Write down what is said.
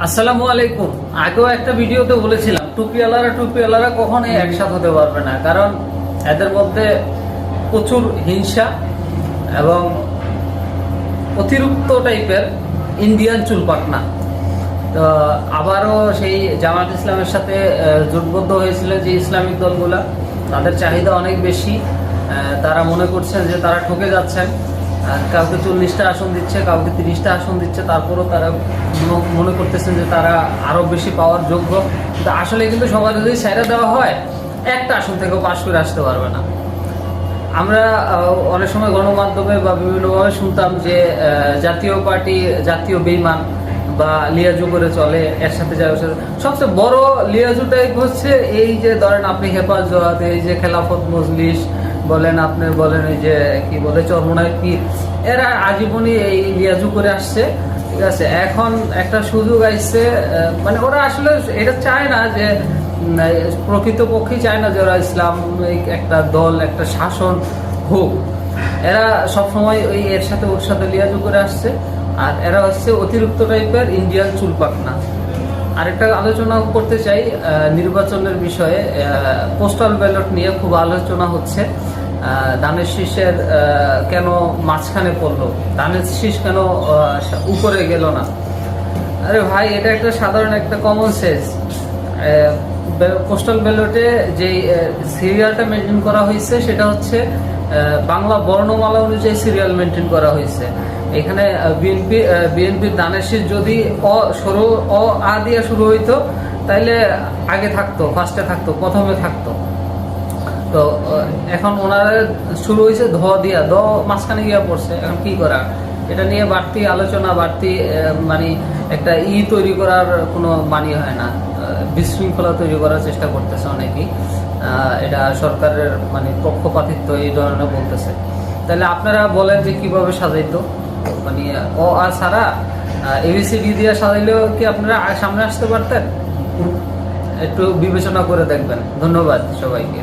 আসসালামু আলাইকুম। আগেও একটা ভিডিওতে বলেছিলাম টুপিওয়ালারা কখনোই একসাথে হতে পারবে না, কারণ এদের মধ্যে প্রচুর হিংসা এবং অতিরিক্ত টাইপের ইন্ডিয়ান চুলপাকনা। তো আবারও সেই জামাত ইসলামের সাথে জোটবদ্ধ হয়েছিল যে ইসলামিক দলগুলা, তাদের চাহিদা অনেক বেশি। তারা মনে করছেন যে তারা ঠকে যাচ্ছেন। কাউকে 40টা আসন দিচ্ছে, কাউকে 30টা আসন দিচ্ছে, তারপরও তারা মনে করতেছেন যে তারা আরো বেশি পাওয়ার যোগ্য। কিন্তু আসলে কিন্তু সবার যদি সাইরা দেওয়া হয়, একটা আসন থেকেও পাশ করে আসতে পারবে না। আমরা অনেক সময় গণমাধ্যমে বা বিভিন্নভাবে শুনতাম যে জাতীয় পার্টি জাতীয় বেইমান বা লিয়াজু করে চলে, এর সাথে যায় ওর সাথে। সবচেয়ে বড় লিয়াজু টাইপ হচ্ছে এই যে ধরেন আপনি হেফাজত, এই যে খেলাফত মজলিস বলেন, আপনি বলেন এই যে কি বলে চরমোনাই পীর, এরা আজীবনই এই লিয়াজু করে আসছে। ঠিক আছে, এখন একটা সুযোগ আইছে, মানে ওরা আসলে এটা চায় না যে প্রকৃতপক্ষে চায় না যে ওরা ইসলামিক একটা দল, একটা শাসন হোক। এরা সবসময় ওই এর সাথে ওর সাথে লিয়াজু করে আসছে। আর এরা হচ্ছে অতিরিক্ত টাইপের ইন্ডিয়ান চুলপাকনা। আরেকটা আলোচনা করতে চাই নির্বাচনের বিষয়ে। পোস্টাল ব্যালট নিয়ে খুব আলোচনা হচ্ছে। ধানের শীষের কেন মাঝখানে পড়লো, ধানের শীষ কেন উপরে গেল না? আরে ভাই, এটা একটা সাধারণ একটা কমন সেন্স। পোস্টাল ব্যালটে যে সিরিয়ালটা মেনটেন করা হয়েছে সেটা হচ্ছে বাংলা বর্ণমালা অনুযায়ী সিরিয়াল মেনটেন করা হয়েছে। এখানে বিএনপির ধানের শীষ যদি অ আ দিয়ে শুরু হইতো, তাইলে আগে থাকতো, ফার্স্টে থাকতো, প্রথমে থাকতো। তো এখন ওনারা শুরু হয়েছে ধ দিয়া, দ মাঝখানে গিয়া পড়ছে। এখন কি করা? এটা নিয়ে বাড়তি আলোচনা, বাড়তি মানে একটা তৈরি করার কোনো মানি হয় না। বিশৃঙ্খলা তৈরি করার চেষ্টা করতেছে অনেকেই। এটা সরকারের মানে পক্ষপাতিত্ব এই ধরনের বলতেছে। তাহলে আপনারা বলেন যে কিভাবে সাজাইতো? মানে অ আর সারা এবিসিডি দিয়ে সাজাইলেও কি আপনারা সামনে আসতে পারতেন? একটু বিবেচনা করে দেখবেন। ধন্যবাদ সবাইকে।